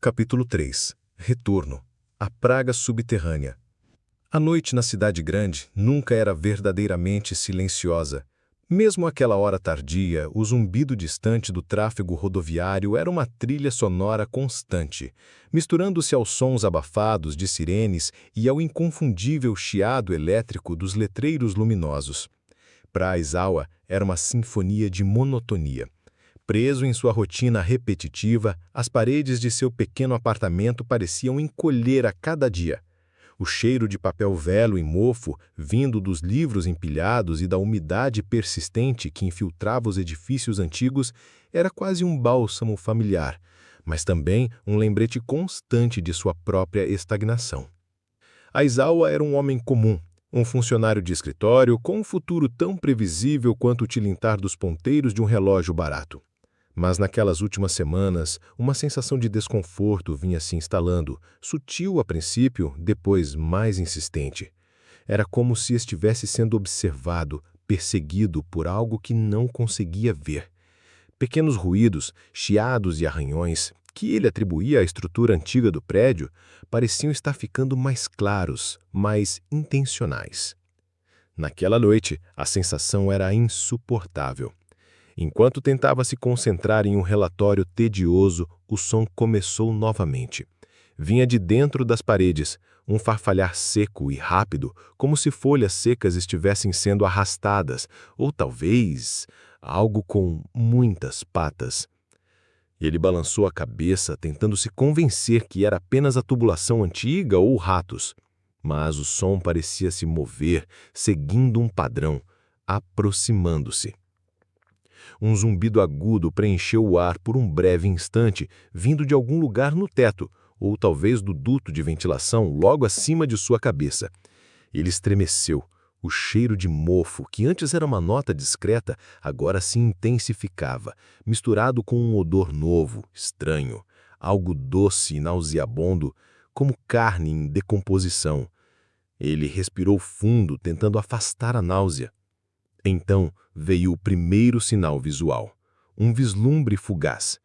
Capítulo 3. Retorno. A praga subterrânea. A noite na cidade grande nunca era verdadeiramente silenciosa. Mesmo àquela hora tardia, o zumbido distante do tráfego rodoviário era uma trilha sonora constante, misturando-se aos sons abafados de sirenes e ao inconfundível chiado elétrico dos letreiros luminosos. Para Aizawa, era uma sinfonia de monotonia. Preso em sua rotina repetitiva, as paredes de seu pequeno apartamento pareciam encolher a cada dia. O cheiro de papel velho e mofo, vindo dos livros empilhados e da umidade persistente que infiltrava os edifícios antigos, era quase um bálsamo familiar, mas também um lembrete constante de sua própria estagnação. Aizawa era um homem comum, um funcionário de escritório com um futuro tão previsível quanto o tilintar dos ponteiros de um relógio barato. Mas naquelas últimas semanas, uma sensação de desconforto vinha se instalando, sutil a princípio, depois mais insistente. Era como se estivesse sendo observado, perseguido por algo que não conseguia ver. Pequenos ruídos, chiados e arranhões, que ele atribuía à estrutura antiga do prédio, pareciam estar ficando mais claros, mais intencionais. Naquela noite, a sensação era insuportável. Enquanto tentava se concentrar em um relatório tedioso, o som começou novamente. Vinha de dentro das paredes, um farfalhar seco e rápido, como se folhas secas estivessem sendo arrastadas, ou talvez algo com muitas patas. Ele balançou a cabeça, tentando se convencer que era apenas a tubulação antiga ou ratos. Mas o som parecia se mover, seguindo um padrão, aproximando-se. Um zumbido agudo preencheu o ar por um breve instante, vindo de algum lugar no teto, ou talvez do duto de ventilação logo acima de sua cabeça. Ele estremeceu. O cheiro de mofo, que antes era uma nota discreta, agora se intensificava, misturado com um odor novo, estranho, algo doce e nauseabundo, como carne em decomposição. Ele respirou fundo, tentando afastar a náusea. Então veio o primeiro sinal visual, um vislumbre fugaz.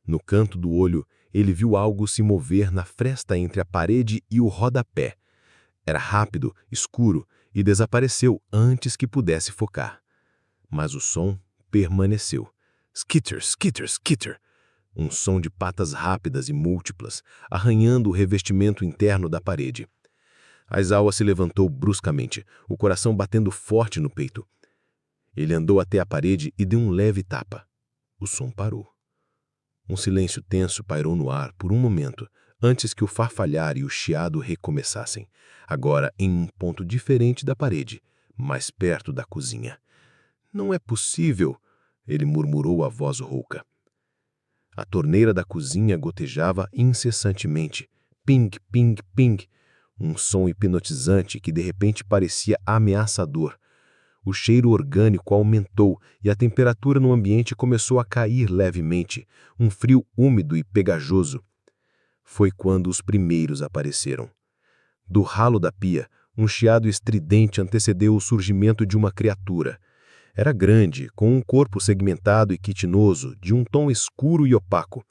No canto do olho, ele viu algo se mover na fresta entre a parede e o rodapé. Era rápido, escuro, e desapareceu antes que pudesse focar. Mas o som permaneceu. Skitter, skitter, skitter. Um som de patas rápidas e múltiplas, arranhando o revestimento interno da parede. Aizawa se levantou bruscamente, o coração batendo forte no peito. Ele andou até a parede e deu um leve tapa. O som parou. Um silêncio tenso pairou no ar por um momento, antes que o farfalhar e o chiado recomeçassem, agora em um ponto diferente da parede, mais perto da cozinha. "Não é possível", ele murmurou a voz rouca. A torneira da cozinha gotejava incessantemente. Ping, ping, ping. Um som hipnotizante que de repente parecia ameaçador. O cheiro orgânico aumentou e a temperatura no ambiente começou a cair levemente, um frio úmido e pegajoso. Foi quando os primeiros apareceram. Do ralo da pia, um chiado estridente antecedeu o surgimento de uma criatura. Era grande, com um corpo segmentado e quitinoso, de um tom escuro e opaco.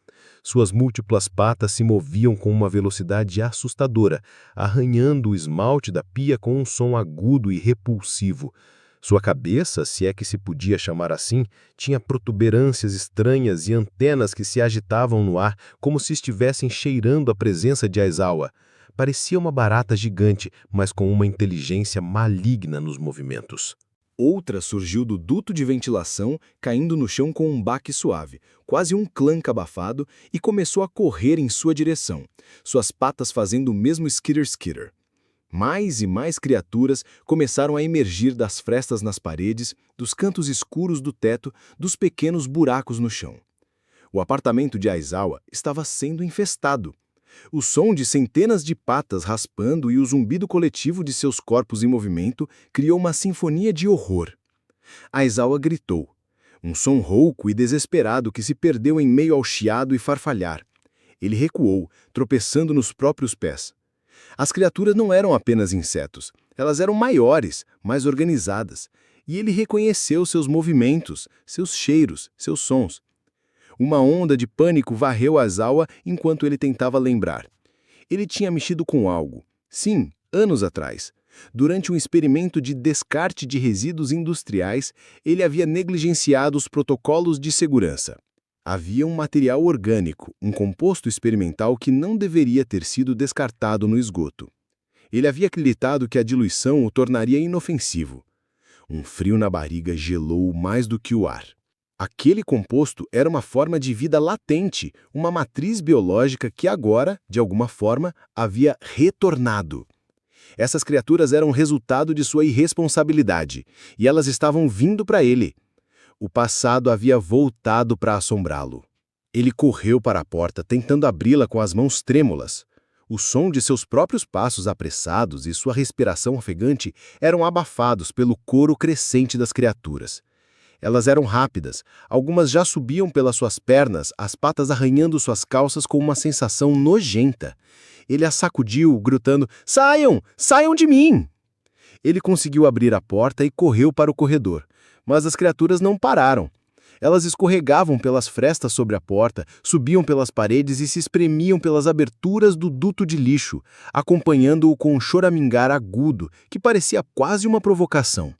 Suas múltiplas patas se moviam com uma velocidade assustadora, arranhando o esmalte da pia com um som agudo e repulsivo. Sua cabeça, se é que se podia chamar assim, tinha protuberâncias estranhas e antenas que se agitavam no ar como se estivessem cheirando a presença de Aizawa. Parecia uma barata gigante, mas com uma inteligência maligna nos movimentos. Outra surgiu do duto de ventilação, caindo no chão com um baque suave, quase um clank abafado, e começou a correr em sua direção, suas patas fazendo o mesmo skitter-skitter. Mais e mais criaturas começaram a emergir das frestas nas paredes, dos cantos escuros do teto, dos pequenos buracos no chão. O apartamento de Aizawa estava sendo infestado. O som de centenas de patas raspando e o zumbido coletivo de seus corpos em movimento criou uma sinfonia de horror. Aizawa gritou. Um som rouco e desesperado que se perdeu em meio ao chiado e farfalhar. Ele recuou, tropeçando nos próprios pés. As criaturas não eram apenas insetos, elas eram maiores, mais organizadas, e ele reconheceu seus movimentos, seus cheiros, seus sons. Uma onda de pânico varreu Aizawa enquanto ele tentava lembrar. Ele tinha mexido com algo. Sim, anos atrás. Durante um experimento de descarte de resíduos industriais, ele havia negligenciado os protocolos de segurança. Havia um material orgânico, um composto experimental que não deveria ter sido descartado no esgoto. Ele havia acreditado que a diluição o tornaria inofensivo. Um frio na barriga gelou mais do que o ar. Aquele composto era uma forma de vida latente, uma matriz biológica que agora, de alguma forma, havia retornado. Essas criaturas eram resultado de sua irresponsabilidade, e elas estavam vindo para ele. O passado havia voltado para assombrá-lo. Ele correu para a porta, tentando abri-la com as mãos trêmulas. O som de seus próprios passos apressados e sua respiração ofegante eram abafados pelo coro crescente das criaturas. Elas eram rápidas, algumas já subiam pelas suas pernas, as patas arranhando suas calças com uma sensação nojenta. Ele as sacudiu, gritando: "Saiam! Saiam de mim!" Ele conseguiu abrir a porta e correu para o corredor, mas as criaturas não pararam. Elas escorregavam pelas frestas sobre a porta, subiam pelas paredes e se espremiam pelas aberturas do duto de lixo, acompanhando-o com um choramingar agudo, que parecia quase uma provocação.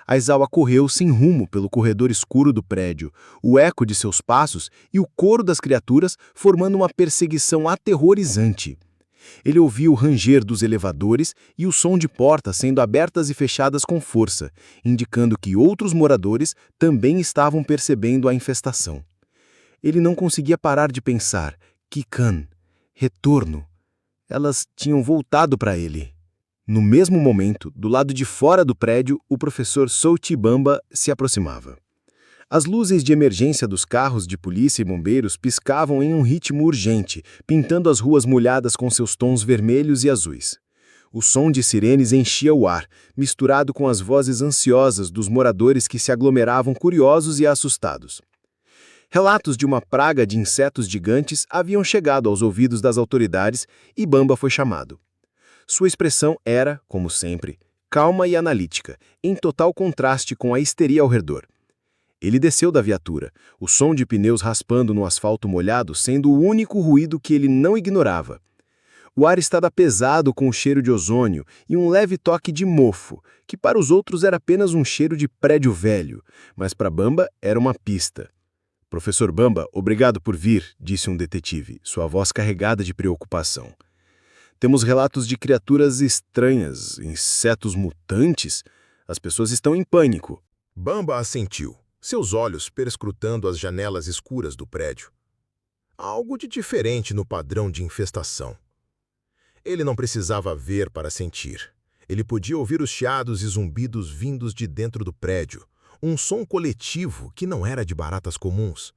Aizawa correu sem rumo pelo corredor escuro do prédio, o eco de seus passos e o coro das criaturas formando uma perseguição aterrorizante. Ele ouvia o ranger dos elevadores e o som de portas sendo abertas e fechadas com força, indicando que outros moradores também estavam percebendo a infestação. Ele não conseguia parar de pensar: Kikan, retorno. Elas tinham voltado para ele. No mesmo momento, do lado de fora do prédio, o professor Souti Bamba se aproximava. As luzes de emergência dos carros de polícia e bombeiros piscavam em um ritmo urgente, pintando as ruas molhadas com seus tons vermelhos e azuis. O som de sirenes enchia o ar, misturado com as vozes ansiosas dos moradores que se aglomeravam curiosos e assustados. Relatos de uma praga de insetos gigantes haviam chegado aos ouvidos das autoridades e Bamba foi chamado. Sua expressão era, como sempre, calma e analítica, em total contraste com a histeria ao redor. Ele desceu da viatura, o som de pneus raspando no asfalto molhado sendo o único ruído que ele não ignorava. O ar estava pesado com o cheiro de ozônio e um leve toque de mofo, que para os outros era apenas um cheiro de prédio velho, mas para Bamba era uma pista. "Professor Bamba, obrigado por vir", disse um detetive, sua voz carregada de preocupação. "Temos relatos de criaturas estranhas, insetos mutantes. As pessoas estão em pânico." Bamba assentiu, seus olhos perscrutando as janelas escuras do prédio. Algo de diferente no padrão de infestação. Ele não precisava ver para sentir. Ele podia ouvir os chiados e zumbidos vindos de dentro do prédio, um som coletivo que não era de baratas comuns.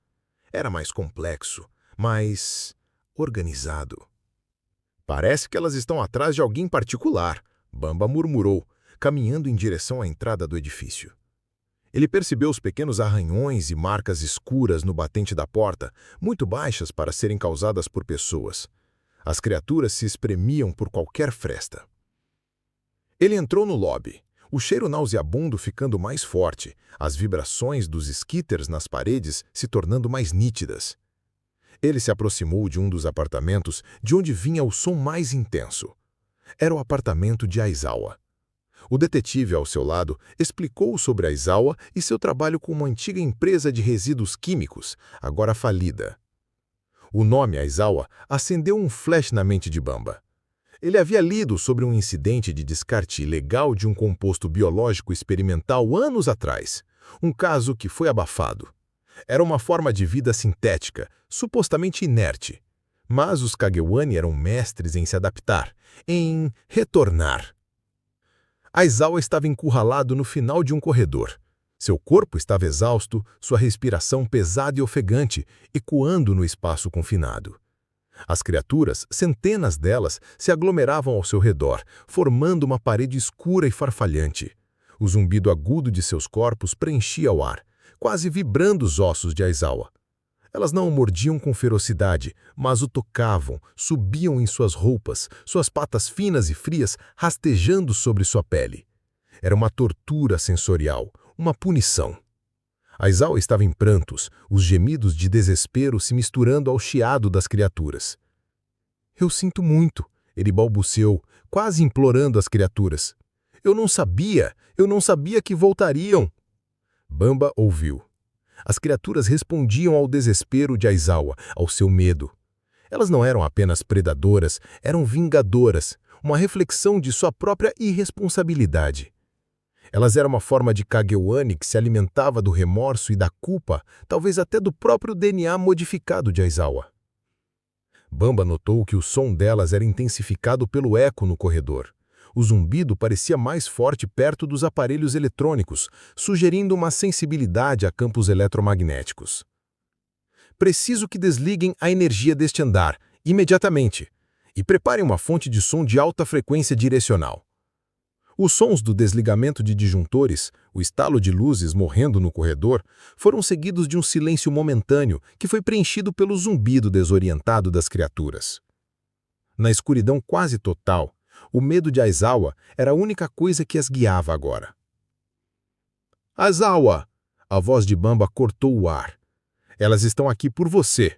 Era mais complexo, mais organizado. "Parece que elas estão atrás de alguém particular", Bamba murmurou, caminhando em direção à entrada do edifício. Ele percebeu os pequenos arranhões e marcas escuras no batente da porta, muito baixas para serem causadas por pessoas. As criaturas se espremiam por qualquer fresta. Ele entrou no lobby, o cheiro nauseabundo ficando mais forte, as vibrações dos skitters nas paredes se tornando mais nítidas. Ele se aproximou de um dos apartamentos de onde vinha o som mais intenso. Era o apartamento de Aizawa. O detetive ao seu lado explicou sobre Aizawa e seu trabalho com uma antiga empresa de resíduos químicos, agora falida. O nome Aizawa acendeu um flash na mente de Bamba. Ele havia lido sobre um incidente de descarte ilegal de um composto biológico experimental anos atrás, um caso que foi abafado. Era uma forma de vida sintética, supostamente inerte. Mas os Kagewani eram mestres em se adaptar, em retornar. Aizawa estava encurralado no final de um corredor. Seu corpo estava exausto, sua respiração pesada e ofegante, ecoando no espaço confinado. As criaturas, centenas delas, se aglomeravam ao seu redor, formando uma parede escura e farfalhante. O zumbido agudo de seus corpos preenchia o ar, quase vibrando os ossos de Aizawa. Elas não o mordiam com ferocidade, mas o tocavam, subiam em suas roupas, suas patas finas e frias rastejando sobre sua pele. Era uma tortura sensorial, uma punição. Aizawa estava em prantos, os gemidos de desespero se misturando ao chiado das criaturas. Eu sinto muito, ele balbuciou, quase implorando as criaturas. Eu não sabia que voltariam. Bamba ouviu. As criaturas respondiam ao desespero de Aizawa, ao seu medo. Elas não eram apenas predadoras, eram vingadoras, uma reflexão de sua própria irresponsabilidade. Elas eram uma forma de Kagewani que se alimentava do remorso e da culpa, talvez até do próprio DNA modificado de Aizawa. Bamba notou que o som delas era intensificado pelo eco no corredor. O zumbido parecia mais forte perto dos aparelhos eletrônicos, sugerindo uma sensibilidade a campos eletromagnéticos. Preciso que desliguem a energia deste andar, imediatamente, e preparem uma fonte de som de alta frequência direcional. Os sons do desligamento de disjuntores, o estalo de luzes morrendo no corredor, foram seguidos de um silêncio momentâneo que foi preenchido pelo zumbido desorientado das criaturas. Na escuridão quase total, o medo de Aizawa era a única coisa que as guiava agora. Aizawa! A voz de Bamba cortou o ar. Elas estão aqui por você,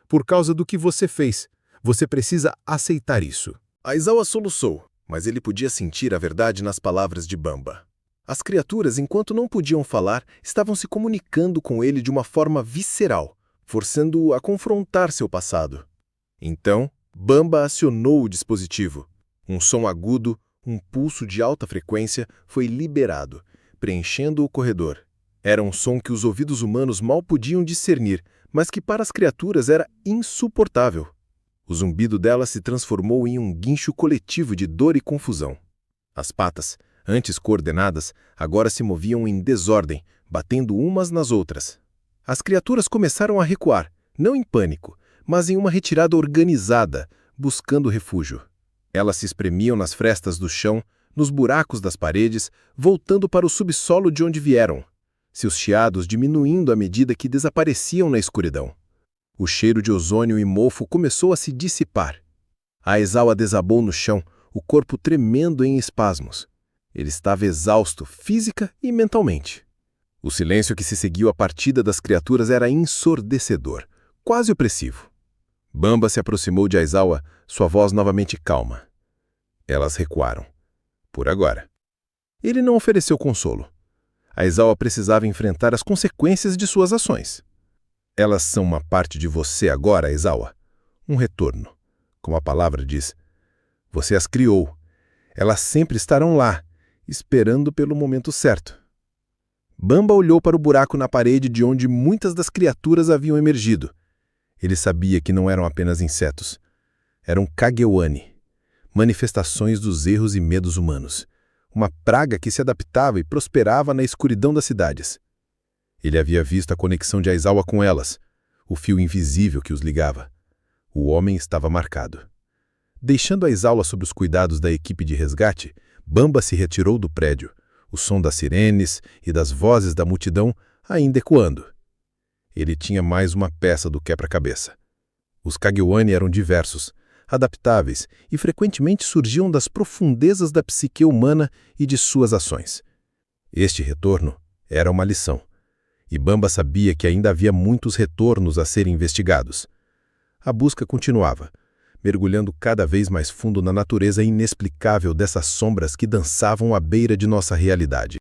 por causa do que você fez. Você precisa aceitar isso. Aizawa soluçou, mas ele podia sentir a verdade nas palavras de Bamba. As criaturas, enquanto não podiam falar, estavam se comunicando com ele de uma forma visceral, forçando-o a confrontar seu passado. Então, Bamba acionou o dispositivo. Um som agudo, um pulso de alta frequência, foi liberado, preenchendo o corredor. Era um som que os ouvidos humanos mal podiam discernir, mas que para as criaturas era insuportável. O zumbido dela se transformou em um guincho coletivo de dor e confusão. As patas, antes coordenadas, agora se moviam em desordem, batendo umas nas outras. As criaturas começaram a recuar, não em pânico, mas em uma retirada organizada, buscando refúgio. Elas se espremiam nas frestas do chão, nos buracos das paredes, voltando para o subsolo de onde vieram, seus chiados diminuindo à medida que desapareciam na escuridão. O cheiro de ozônio e mofo começou a se dissipar. Aizawa desabou no chão, o corpo tremendo em espasmos. Ele estava exausto, física e mentalmente. O silêncio que se seguiu à partida das criaturas era ensurdecedor, quase opressivo. Bamba se aproximou de Aizawa, sua voz novamente calma. Elas recuaram. Por agora. Ele não ofereceu consolo. Aizawa precisava enfrentar as consequências de suas ações. Elas são uma parte de você agora, Aizawa. Um retorno. Como a palavra diz. Você as criou. Elas sempre estarão lá, esperando pelo momento certo. Bamba olhou para o buraco na parede de onde muitas das criaturas haviam emergido. Ele sabia que não eram apenas insetos. Eram Kagewani, manifestações dos erros e medos humanos. Uma praga que se adaptava e prosperava na escuridão das cidades. Ele havia visto a conexão de Aizawa com elas, o fio invisível que os ligava. O homem estava marcado. Deixando Aizawa sob os cuidados da equipe de resgate, Bamba se retirou do prédio, o som das sirenes e das vozes da multidão ainda ecoando. Ele tinha mais uma peça do quebra-cabeça. Os Kagewani eram diversos, adaptáveis e frequentemente surgiam das profundezas da psique humana e de suas ações. Este retorno era uma lição, e Bamba sabia que ainda havia muitos retornos a serem investigados. A busca continuava, mergulhando cada vez mais fundo na natureza inexplicável dessas sombras que dançavam à beira de nossa realidade.